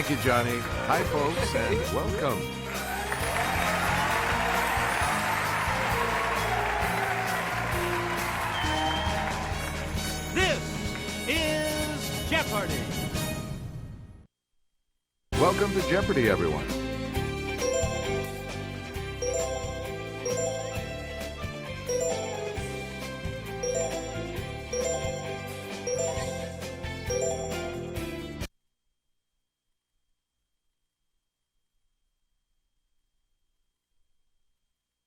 Thank you, Johnny. Hi, folks, and welcome. This is Jeopardy! Welcome to Jeopardy, everyone.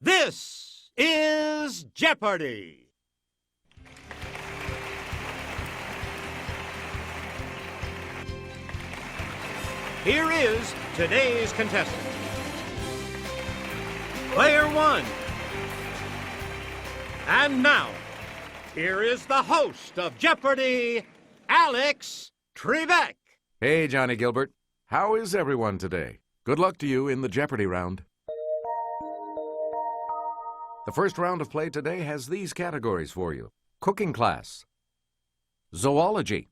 This is Jeopardy! Here is today's contestant. Player one. And now, here is the host of Jeopardy, Alex Trebek. Hey, Johnny Gilbert. How is everyone today? Good luck to you in the Jeopardy round. The first round of play today has these categories for you. Cooking class, zoology,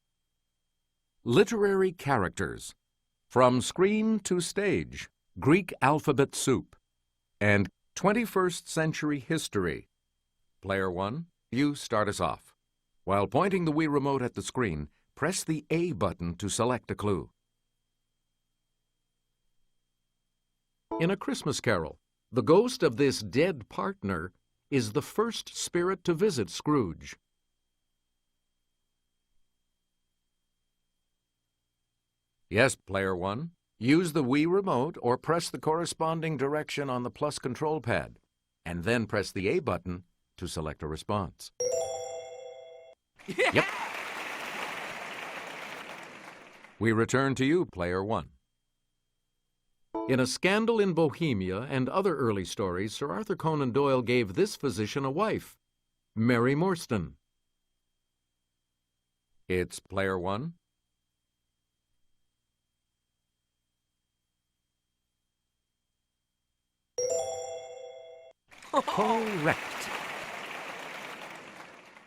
literary characters, from screen to stage, Greek alphabet soup, and 21st century history. Player one, you start us off. While pointing the Wii remote at the screen, press the A button to select a clue. In A Christmas Carol, the ghost of this dead partner is the first spirit to visit Scrooge. Yes, player one. Use the Wii remote or press the corresponding direction on the plus control pad, and then press the A button to select a response. Yep. We return to you, player one. In A Scandal in Bohemia and other early stories, Sir Arthur Conan Doyle gave this physician a wife, Mary Morstan. It's player one. Correct.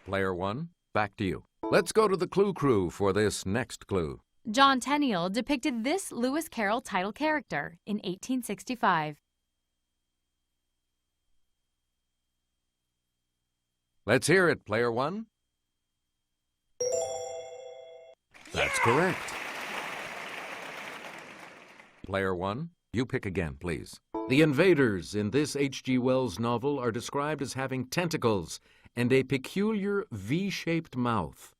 Player one, back to you. Let's go to the Clue Crew for this next clue. John Tenniel depicted this Lewis Carroll title character in 1865. Let's hear it, player one. That's correct. Player one, you pick again, please. The invaders in this H.G. Wells novel are described as having tentacles and a peculiar V-shaped mouth.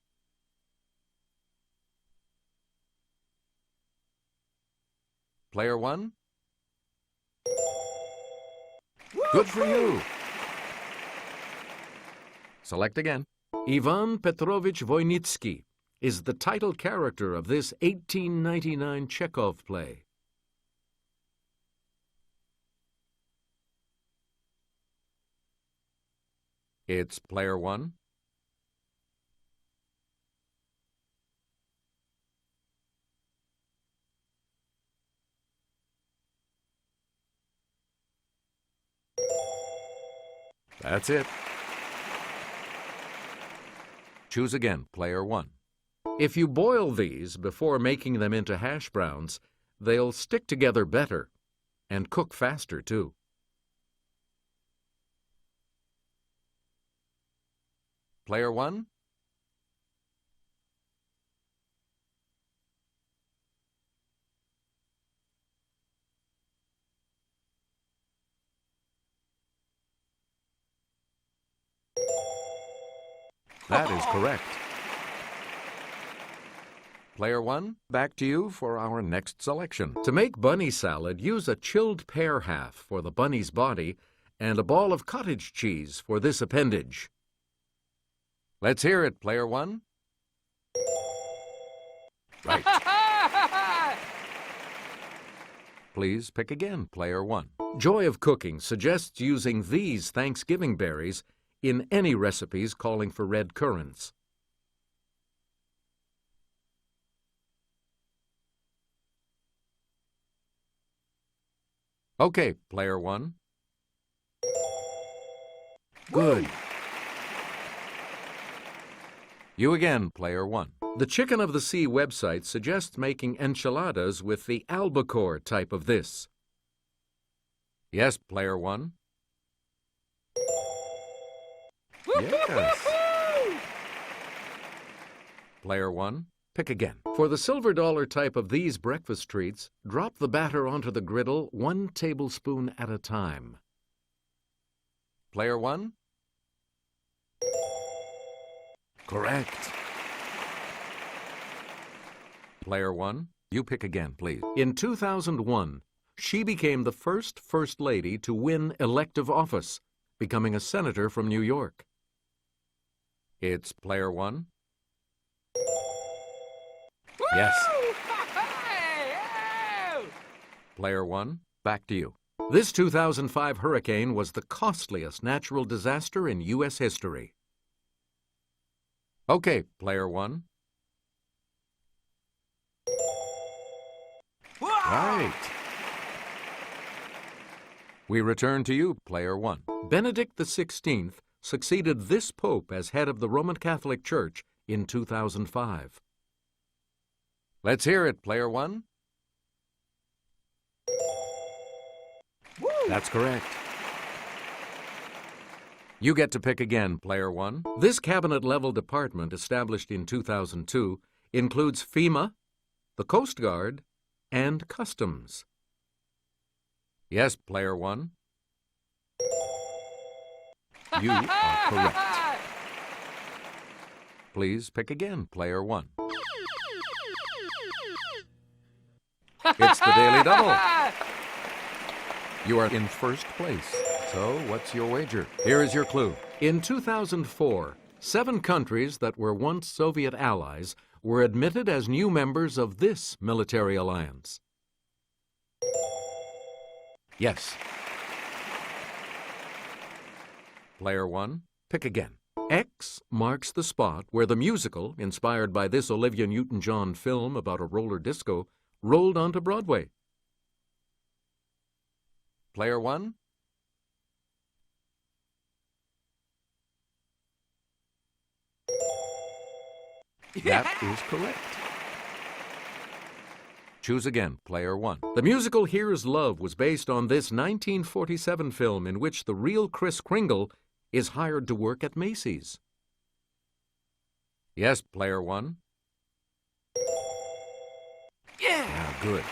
Player one? Good for you. Select again. Ivan Petrovich Voynitsky is the title character of this 1899 Chekhov play. It's player one. That's it. Choose again, player one. If you boil these before making them into hash browns, they'll stick together better and cook faster, too. Player one? That is correct. Player one, back to you for our next selection. To make bunny salad, use a chilled pear half for the bunny's body and a ball of cottage cheese for this appendage. Let's hear it, player one. Right. Please pick again, player one. Joy of Cooking suggests using these Thanksgiving berries in any recipes calling for red currants. Okay, player one. Good. You again, player one. The Chicken of the Sea website suggests making enchiladas with the albacore type of this. Yes, player one. Yes. Player one, pick again. For the silver dollar type of these breakfast treats, drop the batter onto the griddle 1 tablespoon at a time. Player one? Correct. Player one, you pick again, please. In 2001, she became the first First Lady to win elective office, becoming a senator from New York. It's player one. Yes. Player one, back to you. This 2005 hurricane was the costliest natural disaster in U.S. history. Okay, player one. Right. We return to you, player one. Benedict XVI succeeded this pope as head of the Roman Catholic Church in 2005. Let's hear it, player one. That's correct. You get to pick again, player one. This cabinet-level department, established in 2002, includes FEMA, the Coast Guard, and Customs. Yes, player one. You are correct. Please pick again, player one. It's the Daily Double. You are in first place. So, what's your wager? Here is your clue. In 2004, 7 countries that were once Soviet allies were admitted as new members of this military alliance. Yes. Player one, pick again. X marks the spot where the musical, inspired by this Olivia Newton-John film about a roller disco, rolled onto Broadway. Player one. That is correct. Choose again, player one. The musical Here's Love was based on this 1947 film in which the real Kris Kringle is hired to work at Macy's. Yes, player one. Yeah, good.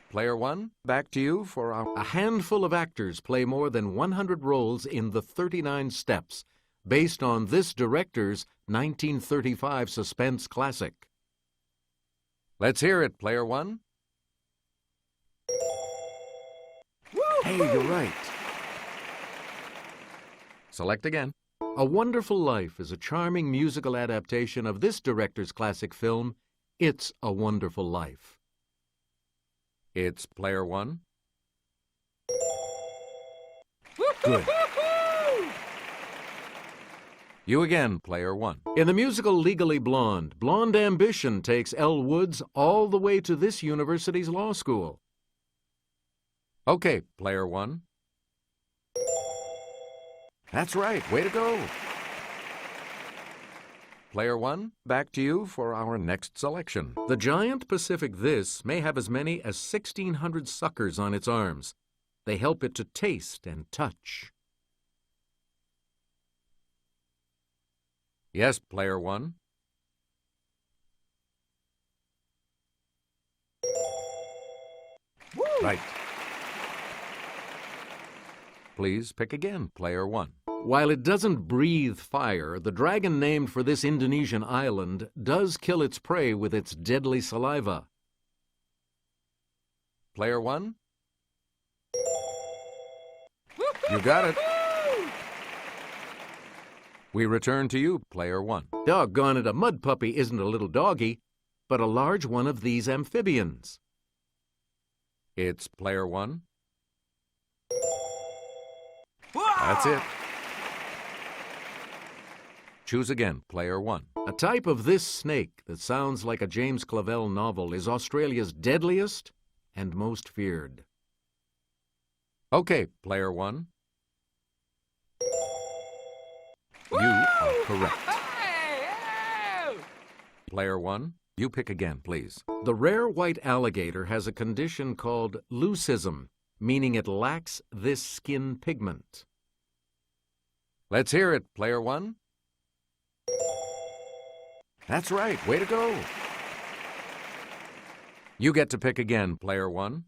Player one, back to you for a handful of actors play more than 100 roles in The 39 Steps, based on this director's 1935 suspense classic. Let's hear it, player one. Hey, you're right. Select again. A Wonderful Life is a charming musical adaptation of this director's classic film, It's a Wonderful Life. It's player one. Good. You again, player one. In the musical Legally Blonde, blonde ambition takes Elle Woods all the way to this university's law school. Okay, player one. That's right. Way to go. Player one, back to you for our next selection. The giant Pacific This may have as many as 1,600 suckers on its arms. They help it to taste and touch. Yes, player one. Right. Please pick again, player one. While it doesn't breathe fire, the dragon named for this Indonesian island does kill its prey with its deadly saliva. Player one? You got it. We return to you, player one. Doggone it, a mud puppy isn't a little doggy, but a large one of these amphibians. It's player one. That's it. Choose again, player one. A type of this snake that sounds like a James Clavell novel is Australia's deadliest and most feared. Okay, player one. You are correct. player one. You pick again, please. The rare white alligator has a condition called leucism, meaning it lacks this skin pigment. Let's hear it, player one. That's right. Way to go. You get to pick again, player one.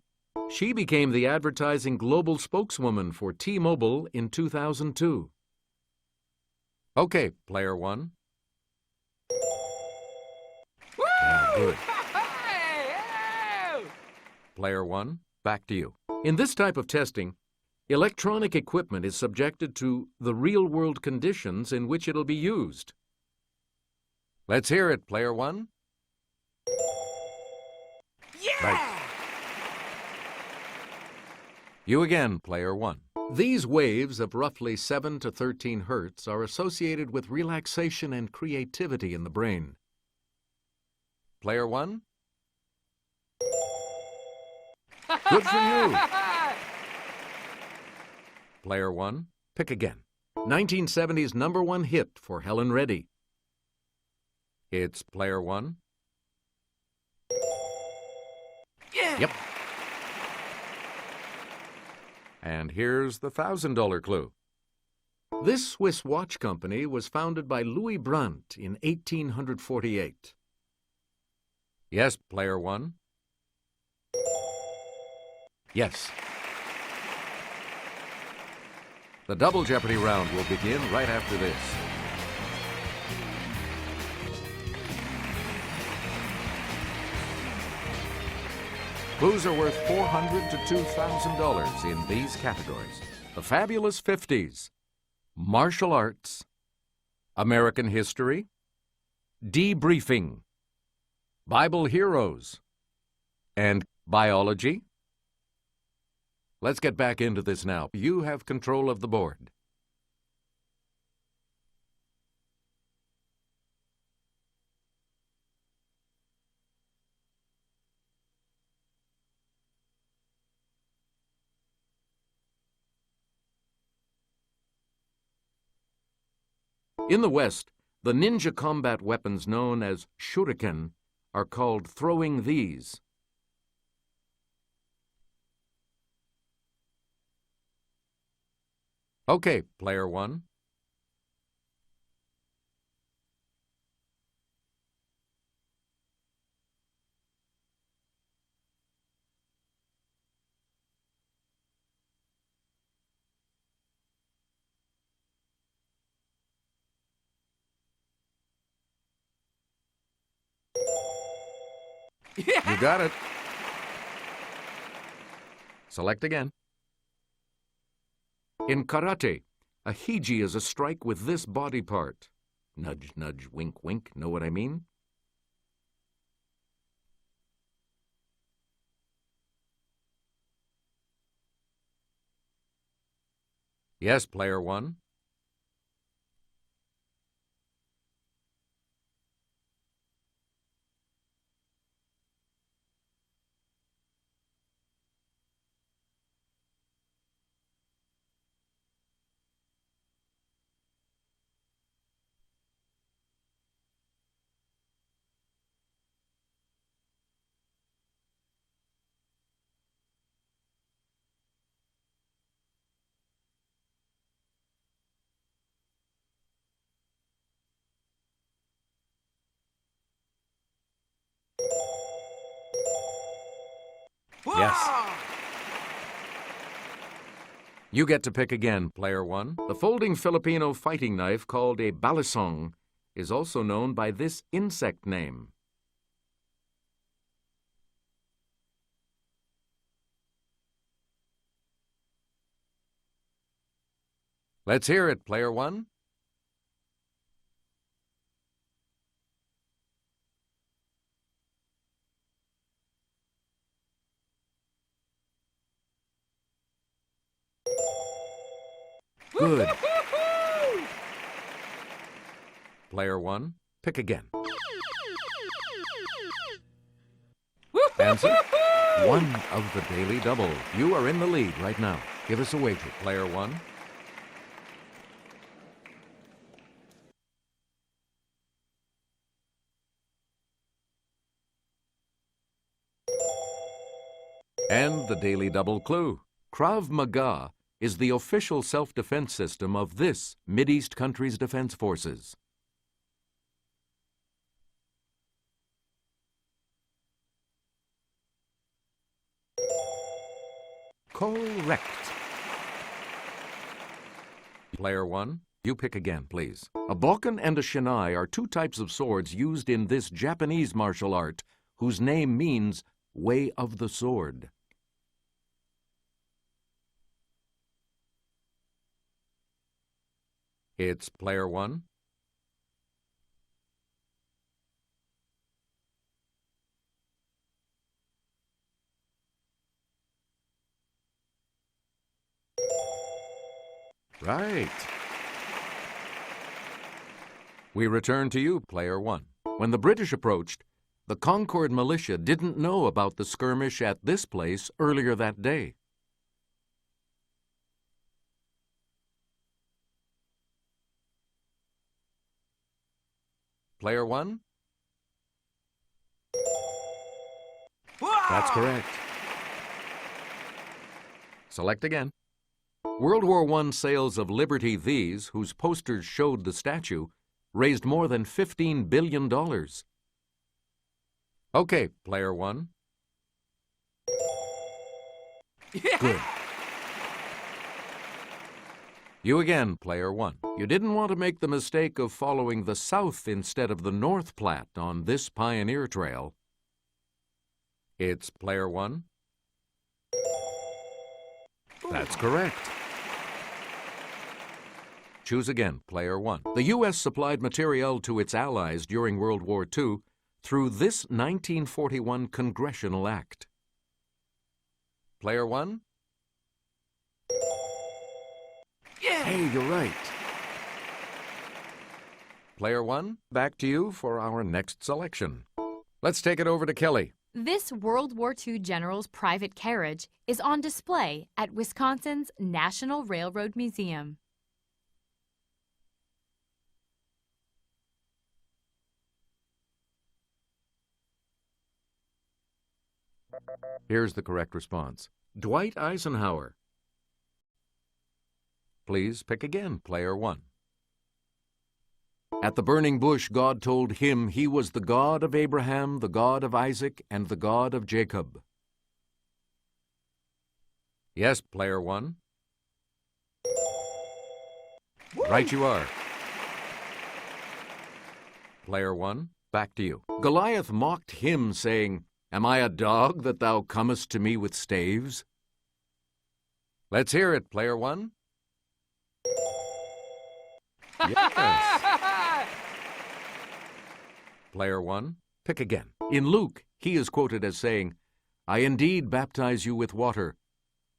She became the advertising global spokeswoman for T-Mobile in 2002. Okay, player one. Yeah, good. Player one, back to you. In this type of testing, electronic equipment is subjected to the real-world conditions in which it'll be used. Let's hear it, player one. Yeah! Right. You again, player one. These waves of roughly 7 to 13 hertz are associated with relaxation and creativity in the brain. Player one. Good for you. Player one, pick again. 1970's #1 hit for Helen Reddy. It's player one. Yeah! Yep. And here's the $1,000 clue. This Swiss watch company was founded by Louis Brandt in 1848. Yes, player one. Yes. The Double Jeopardy round will begin right after this. Clues are worth $400 to $2,000 in these categories: the Fabulous 50s, martial arts, American history, debriefing, Bible heroes, and biology. Let's get back into this now. You have control of the board. In the West, the ninja combat weapons known as shuriken are called throwing these. Okay, player one. Yeah! You got it. Select again. In karate, a hiji is a strike with this body part. Nudge, nudge, wink, wink. Know what I mean? Yes, player one. Yes. You get to pick again, player one. The folding Filipino fighting knife called a balisong is also known by this insect name. Let's hear it, player one. Good. Player one, pick again. Answer, one of the daily double. You are in the lead right now. Give us a wager, player one. And the Daily Double Clue. Krav Maga is the official self-defense system of this Mideast country's defense forces. Correct. Player 1, you pick again, please. A bokken and a shinai are two types of swords used in this Japanese martial art, whose name means Way of the Sword. It's player 1. Right. We return to you, player 1. When the British approached, the Concord militia didn't know about the skirmish at this place earlier that day. Player 1? That's correct. Select again. World War I sales of Liberty These, whose posters showed the statue, raised more than $15 billion. Okay, player 1. Good. You again, player 1. You didn't want to make the mistake of following the South instead of the North Platte on this pioneer trail. It's player 1. That's correct. Choose again, player 1. The U.S. supplied materiel to its allies during World War II through this 1941 Congressional Act. Player 1? Yeah. Hey, you're right. Player 1, back to you for our next selection. Let's take it over to Kelly. This World War II general's private carriage is on display at Wisconsin's National Railroad Museum. Here's the correct response. Dwight Eisenhower. Please pick again, player 1. At the burning bush, God told him he was the God of Abraham, the God of Isaac, and the God of Jacob. Yes, player 1. Right you are. Player 1, back to you. Goliath mocked him, saying, "Am I a dog that thou comest to me with staves?" Let's hear it, player 1. Yes. Player 1, pick again. In Luke, he is quoted as saying, "I indeed baptize you with water,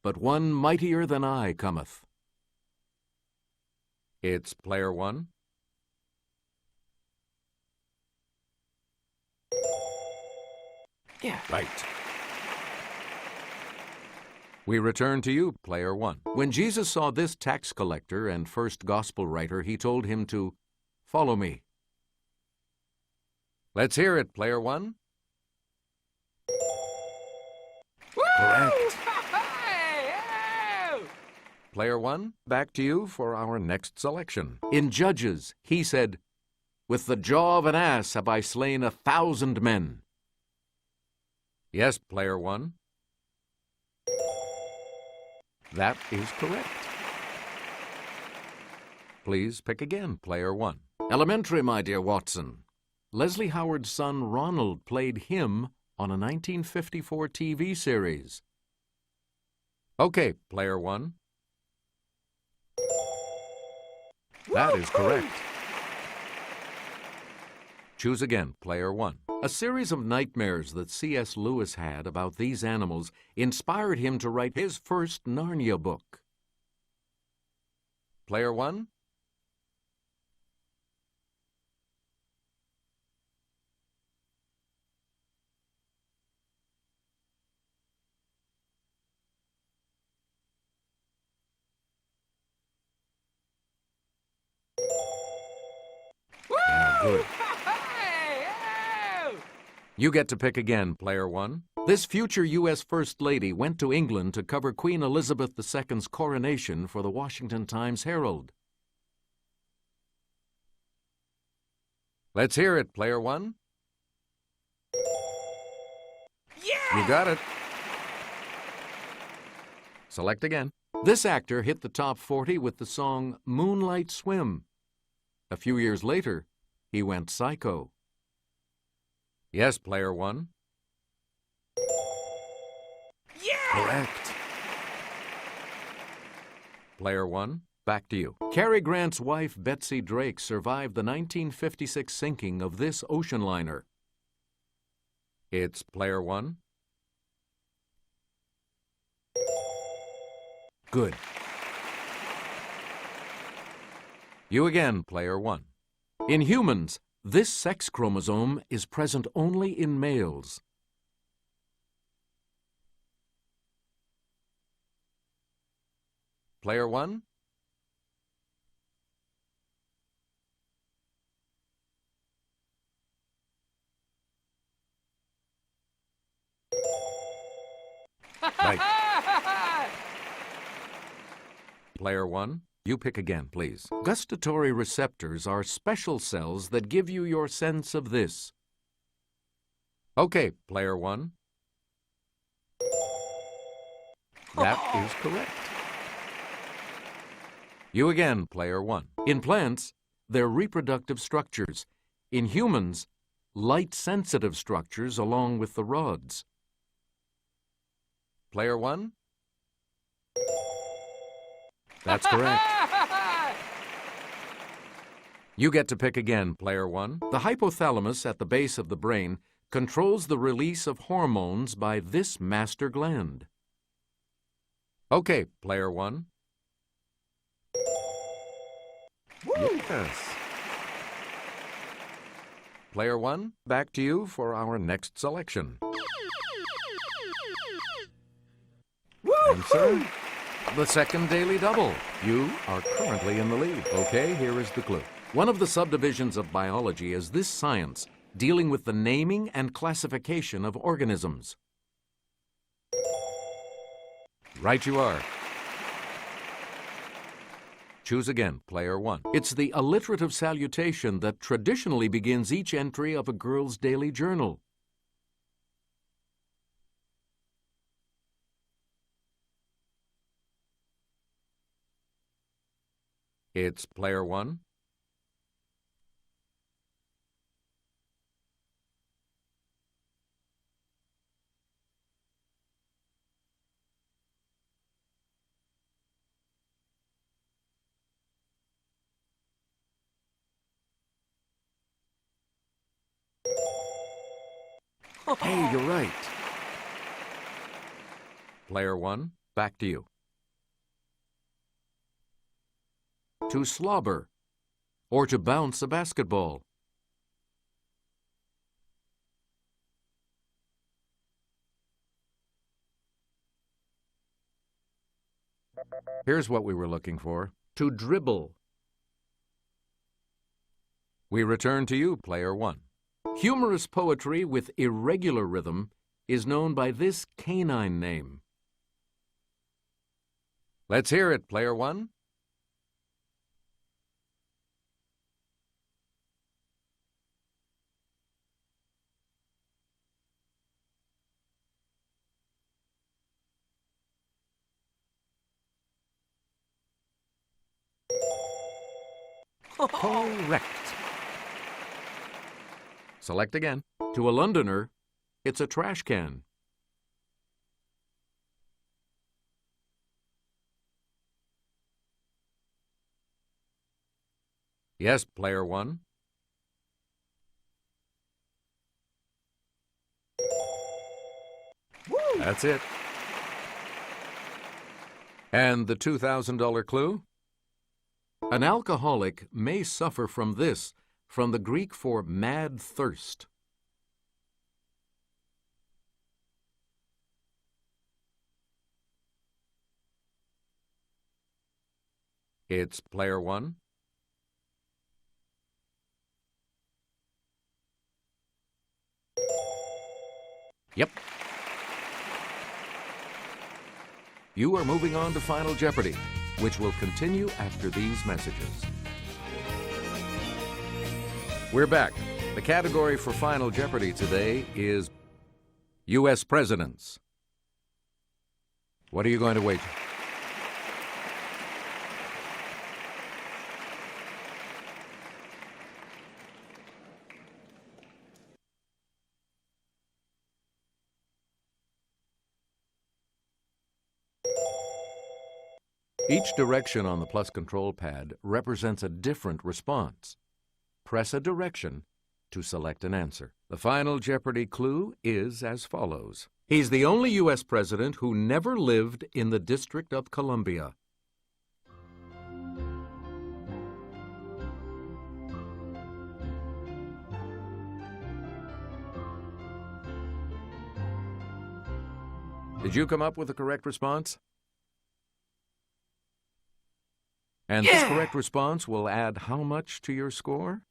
but one mightier than I cometh." It's player 1. Yeah. Right. We return to you, player 1. When Jesus saw this tax collector and first gospel writer, he told him to follow me. Let's hear it, player 1. Correct. Player 1, back to you for our next selection. In Judges, he said, "With the jaw of an ass have I slain 1,000 men." Yes, player 1. That is correct. Please pick again, player 1. Elementary, my dear Watson. Leslie Howard's son Ronald played him on a 1954 TV series. Okay, player 1. That is correct. Choose again, player 1. A series of nightmares that C.S. Lewis had about these animals inspired him to write his first Narnia book. Player 1? Yeah, good. You get to pick again, player 1. This future U.S. First Lady went to England to cover Queen Elizabeth II's coronation for the Washington Times-Herald. Let's hear it, player one. Yeah! You got it. Select again. This actor hit the top 40 with the song Moonlight Swim. A few years later, he went psycho. Yes, player one. Yeah! Correct. Player one, back to you. Cary Grant's wife, Betsy Drake, survived the 1956 sinking of this ocean liner. It's player one. Good. You again, player one. In humans, this sex chromosome is present only in males. Player one. Right. Player one, you pick again, please. Gustatory receptors are special cells that give you your sense of this. Okay, player one. That is correct. You again, player one. In plants, they're reproductive structures. In humans, light-sensitive structures along with the rods. Player one? That's correct. You get to pick again, player one. The hypothalamus at the base of the brain controls the release of hormones by this master gland. Okay, player one. Yes. Player one, back to you for our next selection. And sir, the second daily double. You are currently in the lead. Okay, here is the clue. One of the subdivisions of biology is this science dealing with the naming and classification of organisms. Right you are. Choose again, player one. It's the alliterative salutation that traditionally begins each entry of a girl's daily journal. It's player one. Hey, you're right. Player one, back to you. To slobber, or to bounce a basketball. Here's what we were looking for. To dribble. We return to you, player one. Humorous poetry with irregular rhythm is known by this canine name. Let's hear it, player one. Correct. Select again. To a Londoner, it's a trash can. Yes, player one. That's it. And the $2,000 clue? An alcoholic may suffer from this, from the Greek for mad thirst. It's player one. Yep. You are moving on to Final Jeopardy, which will continue after these messages. We're back. The category for Final Jeopardy today is U.S. Presidents. What are you going to wager? Each direction on the plus control pad represents a different response. Press a direction to select an answer. The Final Jeopardy clue is as follows. He's the only U.S. president who never lived in the District of Columbia. Did you come up with the correct response? And this correct response will add how much to your score?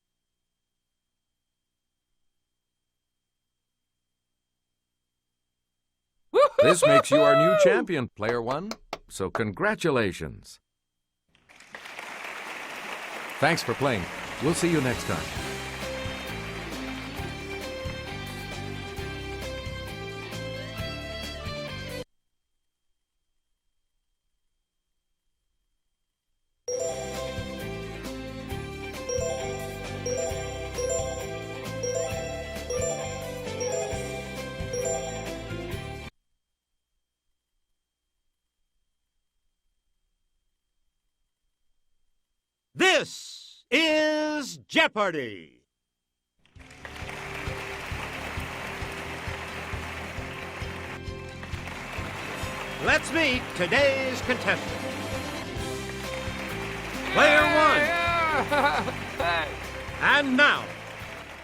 This makes you our new champion, Player One. So congratulations. Thanks for playing. We'll see you next time. This is Jeopardy! Let's meet today's contestant. Player one. And now,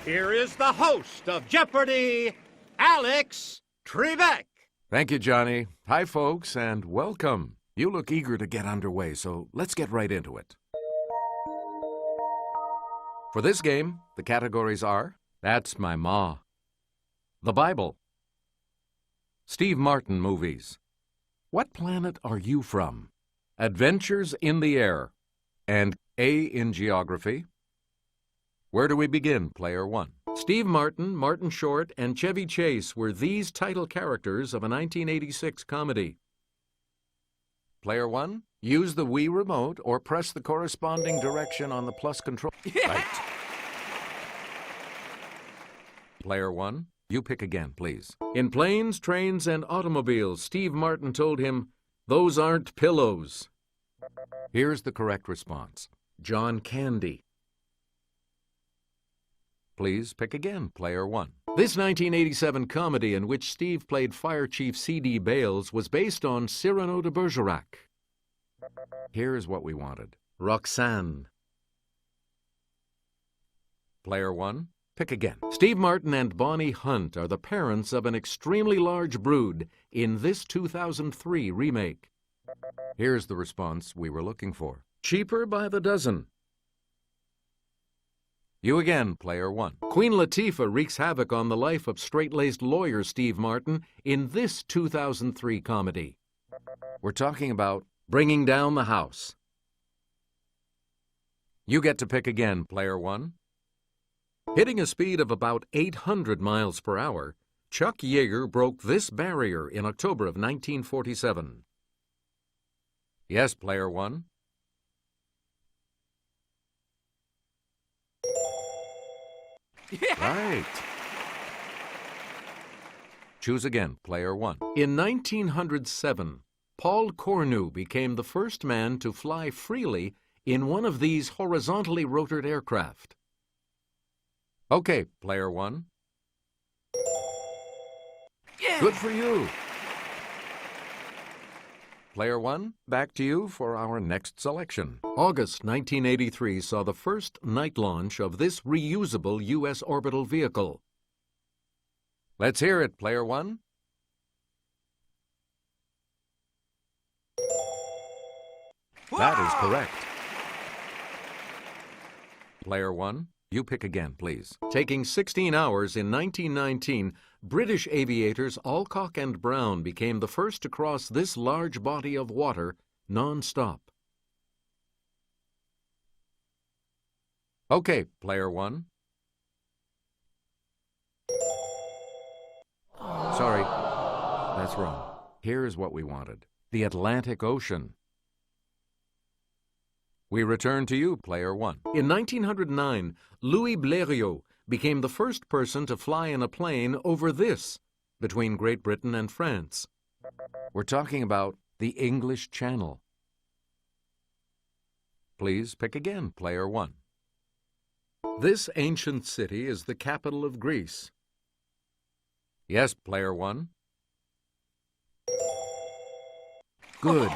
here is the host of Jeopardy, Alex Trebek. Thank you, Johnny. Hi, folks, and welcome. You look eager to get underway, so let's get right into it. For this game, the categories are That's My Ma, The Bible, Steve Martin movies, What Planet Are You From?, Adventures in the Air, and A in Geography. Where do we begin, Player One? Steve Martin, Martin Short, and Chevy Chase were these title characters of a 1986 comedy. Player One, use the Wii remote or press the corresponding direction on the plus control. Right. Player One, you pick again, please. In Planes, Trains, and Automobiles, Steve Martin told him, "Those aren't pillows." Here's the correct response. John Candy. Please pick again, Player One. This 1987 comedy in which Steve played Fire Chief C.D. Bales was based on Cyrano de Bergerac. Here's what we wanted. Roxanne. Player One, pick again. Steve Martin and Bonnie Hunt are the parents of an extremely large brood in this 2003 remake. Here's the response we were looking for. Cheaper by the dozen. You again, Player One. Queen Latifah wreaks havoc on the life of straight-laced lawyer Steve Martin in this 2003 comedy. We're talking about Bringing Down the House. You get to pick again, Player One. Hitting a speed of about 800 miles per hour, Chuck Yeager broke this barrier in October of 1947. Yes, Player One. Right. Choose again, Player One. In 1907, Paul Cornu became the first man to fly freely in one of these horizontally rotored aircraft. Okay, Player One. Yeah. Good for you. Player One, back to you for our next selection. August 1983 saw the first night launch of this reusable U.S. orbital vehicle. Let's hear it, Player One. That is correct. Player One, You pick again, please. Taking 16 hours in 1919, British aviators Alcock and Brown became the first to cross this large body of water non-stop. Okay, player one. Sorry, that's wrong. Here's what we wanted. The Atlantic Ocean. We return to you, player one. In 1909, Louis Blériot became the first person to fly in a plane over this, between Great Britain and France. We're talking about the English Channel. Please pick again, player one. This ancient city is the capital of Greece. Yes, player one. Good.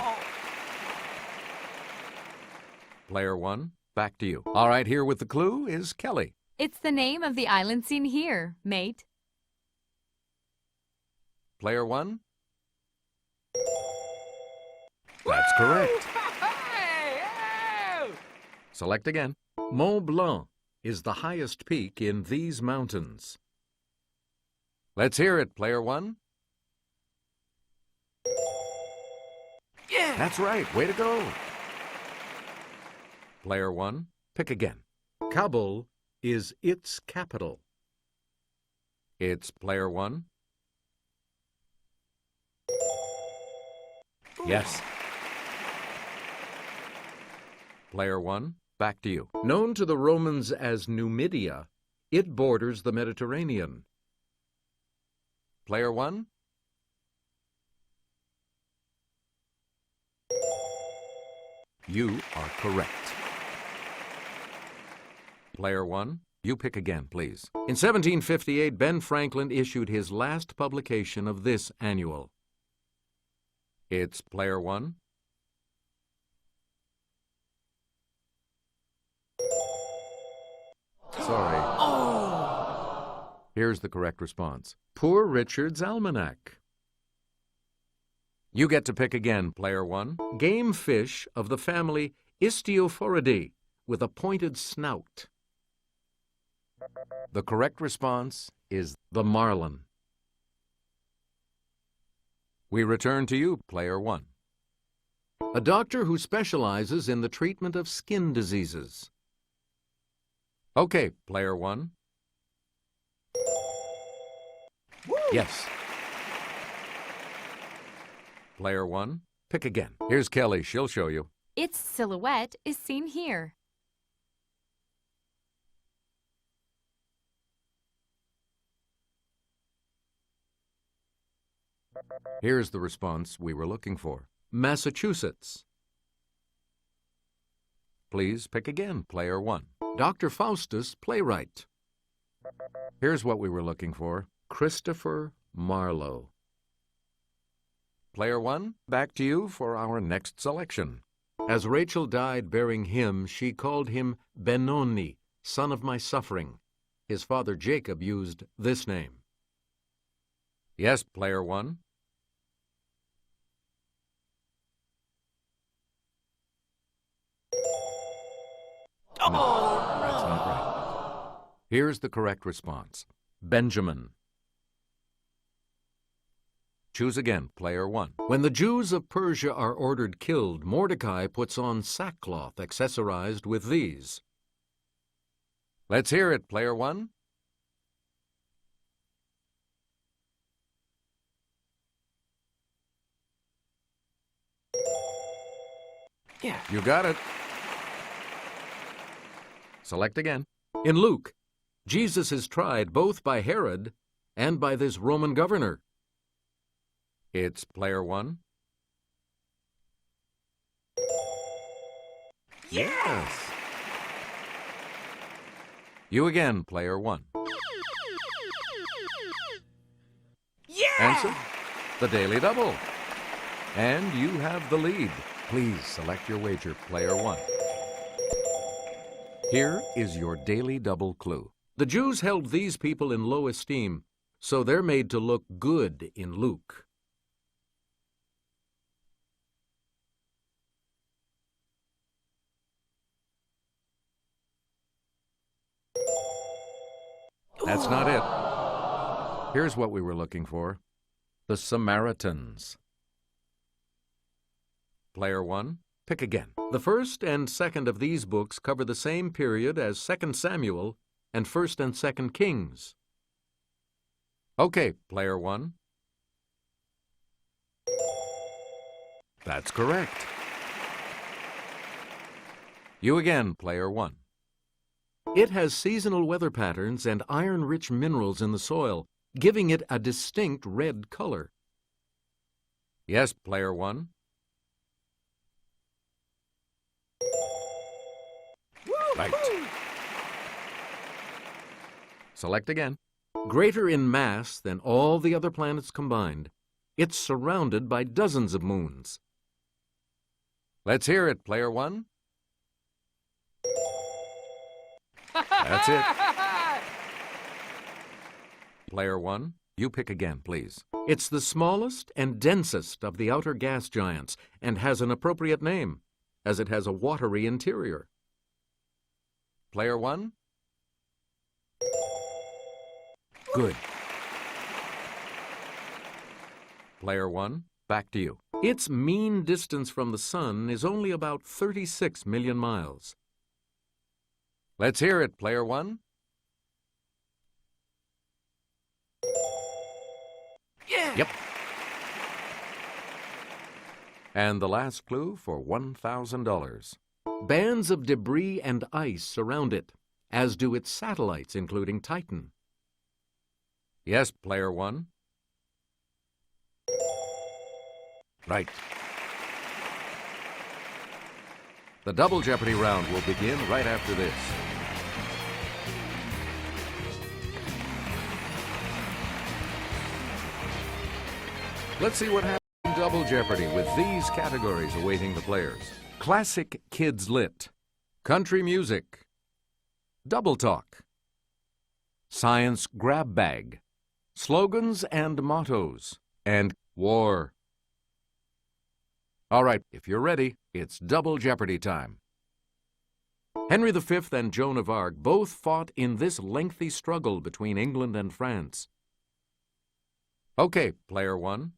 Player one, back to you. All right, here with the clue is Kelly. It's the name of the island seen here, mate. Player one. That's correct. Select again. Mont Blanc is the highest peak in these mountains. Let's hear it, player one. Yeah! That's right. Way to go. Player one, pick again. Kabul is its capital. It's player one. Yes. Player one, back to you. Known to the Romans as Numidia, it borders the Mediterranean. Player one. You are correct. Player one, you pick again, please. In 1758, Ben Franklin issued his last publication of this annual. It's player one. Sorry. Oh! Here's the correct response. Poor Richard's Almanac. You get to pick again, player one. Game fish of the family Istiophoridae with a pointed snout. The correct response is the marlin. We return to you, player one. A doctor who specializes in the treatment of skin diseases. Okay, player one. Woo! Yes. Player one, pick again. Here's Kelly. She'll show you. Its silhouette is seen here. Here's the response we were looking for. Massachusetts. Please pick again, player one. Dr. Faustus, playwright. Here's what we were looking for. Christopher Marlowe. Player one, back to you for our next selection. As Rachel died bearing him, she called him Benoni, son of my suffering. His father Jacob used this name. Yes, player one. No, that's not right. Here's the correct response. Benjamin. Choose again, player one. When the Jews of Persia are ordered killed, Mordecai puts on sackcloth accessorized with these. Let's hear it, player one. Yeah. You got it. Select again. In Luke, Jesus is tried both by Herod and by this Roman governor. It's player one. Yes. You again, player one. Yeah! Answer, the Daily Double. And you have the lead. Please select your wager, player one. Here is your Daily Double clue. The Jews held these people in low esteem, so they're made to look good in Luke. That's not it. Here's what we were looking for. The Samaritans. Player 1, pick again. The first and second of these books cover the same period as 2 Samuel and 1 and 2 Kings. Okay, Player 1. That's correct. You again, Player 1. It has seasonal weather patterns and iron-rich minerals in the soil, giving it a distinct red color. Yes, Player 1. Right. Select again. Greater in mass than all the other planets combined, it's surrounded by dozens of moons. Let's hear it, Player 1. That's it. Player 1, you pick again, please. It's the smallest and densest of the outer gas giants and has an appropriate name, as it has a watery interior. Player 1? Good. Player 1, back to you. Its mean distance from the Sun is only about 36 million miles. Let's hear it, Player 1. Yeah! Yep. And the last clue for $1,000. Bands of debris and ice surround it, as do its satellites, including Titan. Yes, Player 1. Right. The Double Jeopardy round will begin right after this. Let's see what happens in Double Jeopardy with these categories awaiting the players. Classic Kids Lit, Country Music, Double Talk, Science Grab Bag, Slogans and Mottos, and War. All right, if you're ready, it's Double Jeopardy time. Henry V and Joan of Arc both fought in this lengthy struggle between England and France. Okay, Player 1.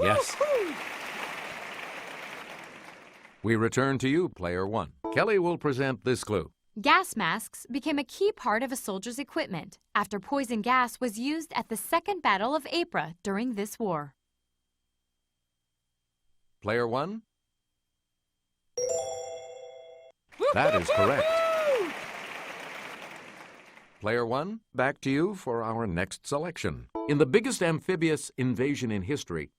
Yes. We return to you, Player 1. Kelly will present this clue. Gas masks became a key part of a soldier's equipment after poison gas was used at the Second Battle of Ypres during this war. Player 1? That is correct. Player 1, back to you for our next selection. In the biggest amphibious invasion in history,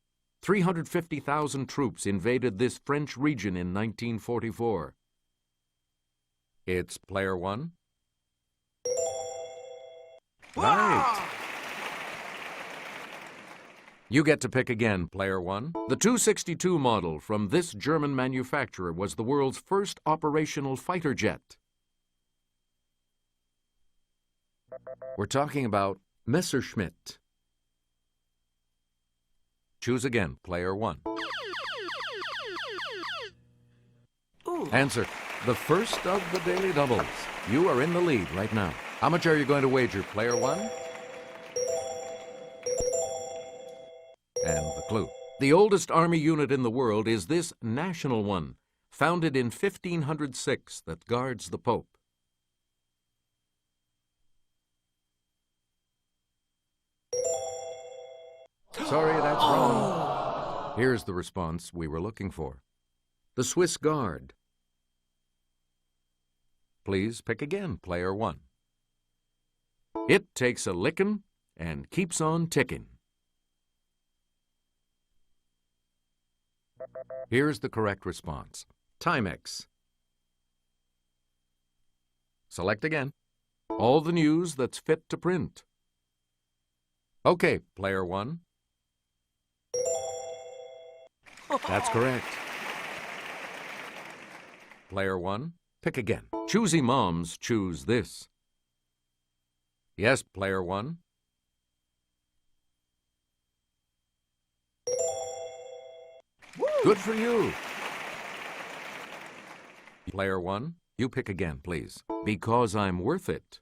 350,000 troops invaded this French region in 1944. It's Player 1. Right. You get to pick again, Player 1. The 262 model from this German manufacturer was the world's first operational fighter jet. We're talking about Messerschmitt. Choose again, Player 1. Ooh. Answer, the first of the daily doubles. You are in the lead right now. How much are you going to wager, Player 1? And the clue. The oldest army unit in the world is this national one, founded in 1506, that guards the Pope. Sorry, that's wrong. Here's the response we were looking for. The Swiss Guard. Please pick again, Player 1. It takes a lickin' and keeps on ticking. Here's the correct response. Timex. Select again. All the news that's fit to print. Okay, Player 1. That's correct. Player 1, pick again. Choosy moms choose this. Yes, Player 1. Good for you. Player 1, You pick again, please. Because I'm worth it.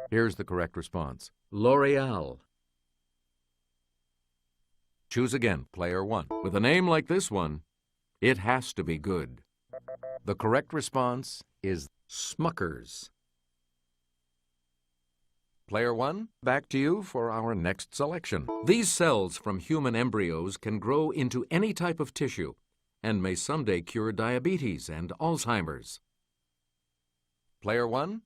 Here's the correct response. L'Oreal. Choose again, player 1. With a name like this one, it has to be good. The correct response is Smuckers. Player 1, back to you for our next selection. These cells from human embryos can grow into any type of tissue and may someday cure diabetes and Alzheimer's. Player 1?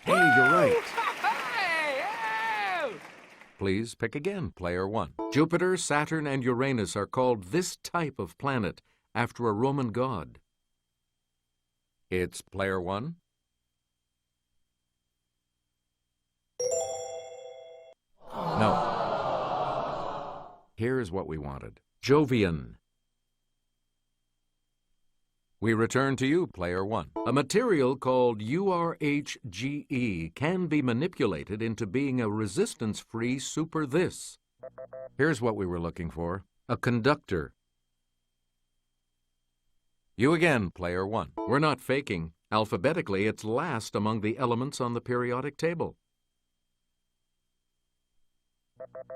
Hey, you're right. Please pick again, player 1. Jupiter, Saturn, and Uranus are called this type of planet after a Roman god. It's player 1. No. Here's what we wanted. Jovian. We return to you, player 1. A material called URHGE can be manipulated into being a resistance-free super this. Here's what we were looking for. A conductor. You again, player 1. We're not faking. Alphabetically, it's last among the elements on the periodic table.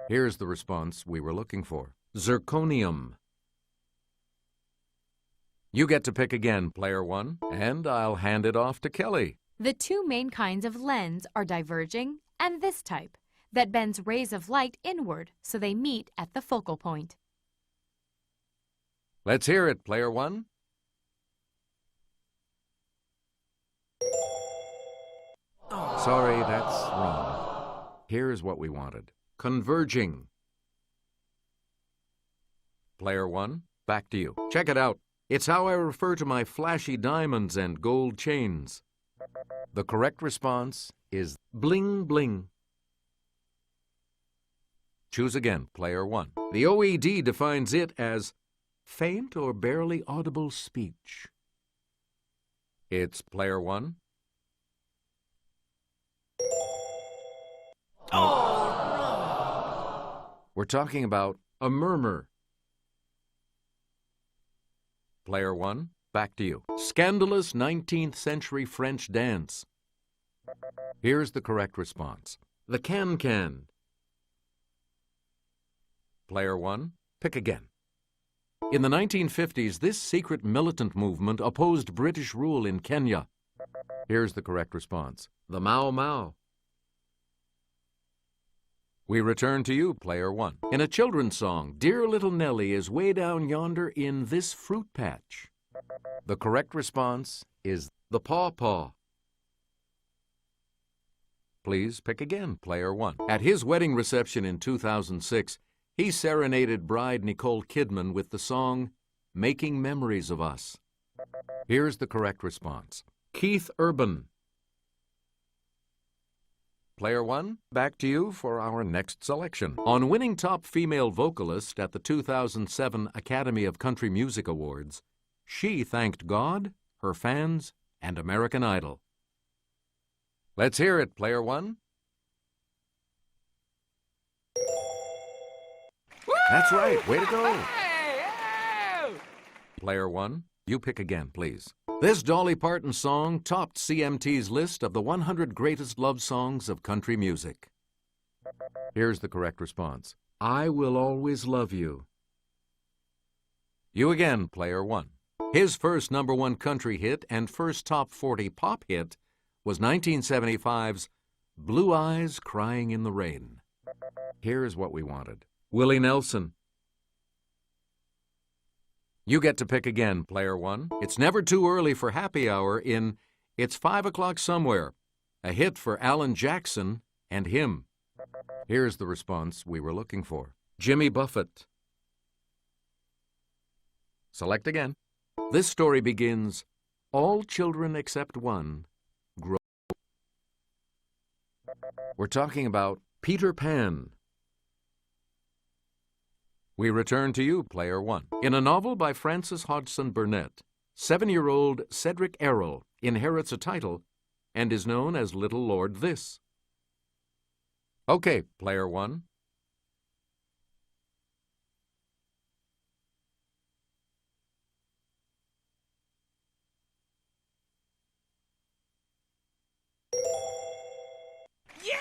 Here's the response we were looking for. Zirconium. You get to pick again, player 1, and I'll hand it off to Kelly. The two main kinds of lens are diverging and this type, that bends rays of light inward so they meet at the focal point. Let's hear it, player 1. Sorry, that's wrong. Here's what we wanted. Converging. Player 1, back to you. Check it out. It's how I refer to my flashy diamonds and gold chains. The correct response is bling bling. Choose again, player 1. The OED defines it as faint or barely audible speech. It's player 1. We're talking about a murmur. Player 1, back to you. Scandalous 19th century French dance. Here's the correct response. The can-can. Player 1, pick again. In the 1950s, this secret militant movement opposed British rule in Kenya. Here's the correct response. The Mau Mau. We return to you, player 1. In a children's song, Dear Little Nellie is way down yonder in this fruit patch. The correct response is the paw-paw. Please pick again, player 1. At his wedding reception in 2006, he serenaded bride Nicole Kidman with the song Making Memories of Us. Here's the correct response. Keith Urban. Player 1, back to you for our next selection. On winning top female vocalist at the 2007 Academy of Country Music Awards, she thanked God, her fans, and American Idol. Let's hear it, player 1. That's right, way to go. Player 1, you pick again, please. This Dolly Parton song topped CMT's list of the 100 greatest love songs of country music. Here's the correct response. I Will Always Love You. You again, player 1. His first #1 country hit and first top 40 pop hit was 1975's Blue Eyes Crying in the Rain. Here's what we wanted. Willie Nelson. You get to pick again, player 1. It's never too early for happy hour in It's 5 o'clock somewhere, a hit for Alan Jackson and him. Here's the response we were looking for. Jimmy Buffett. Select again. This story begins, all children except one grow. We're talking about Peter Pan. We return to you, player 1. In a novel by Frances Hodgson Burnett, 7-year-old Cedric Errol inherits a title and is known as Little Lord This. Okay, player 1.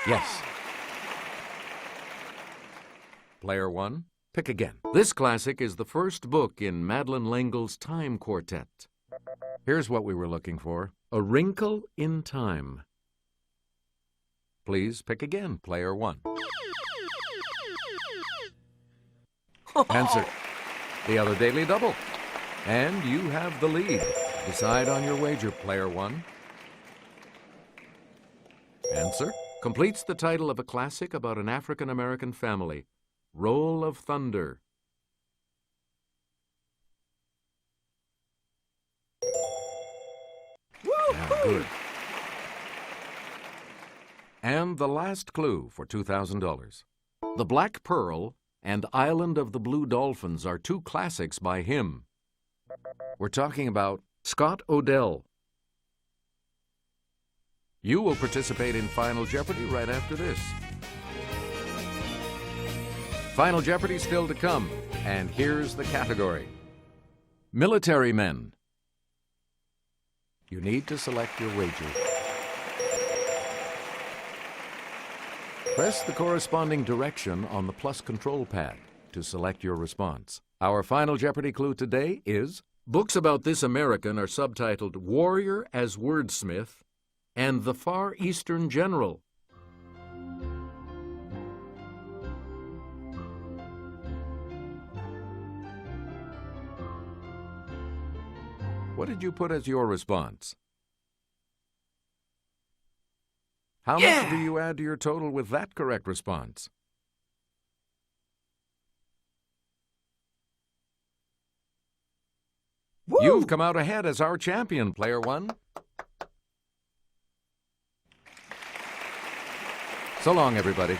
Yes. Player 1, pick again. This classic is the first book in Madeleine L'Engle's Time Quartet. Here's what we were looking for. A Wrinkle in Time. Please pick again, Player 1. Answer. The other Daily Double. And you have the lead. Decide on your wager, Player 1. Answer. Completes the title of a classic about an African-American family. Roll of Thunder. Yeah, good. And the last clue for $2,000. The Black Pearl and Island of the Blue Dolphins are two classics by him. We're talking about Scott Odell. You will participate in Final Jeopardy right after this. Final Jeopardy still to come, and here's the category. Military men. You need to select your wager. Press the corresponding direction on the plus control pad to select your response. Our Final Jeopardy clue today is, books about this American are subtitled Warrior as Wordsmith and The Far Eastern General. What did you put as your response? How much do you add to your total with that correct response? Woo! You've come out ahead as our champion, Player 1. So long, everybody.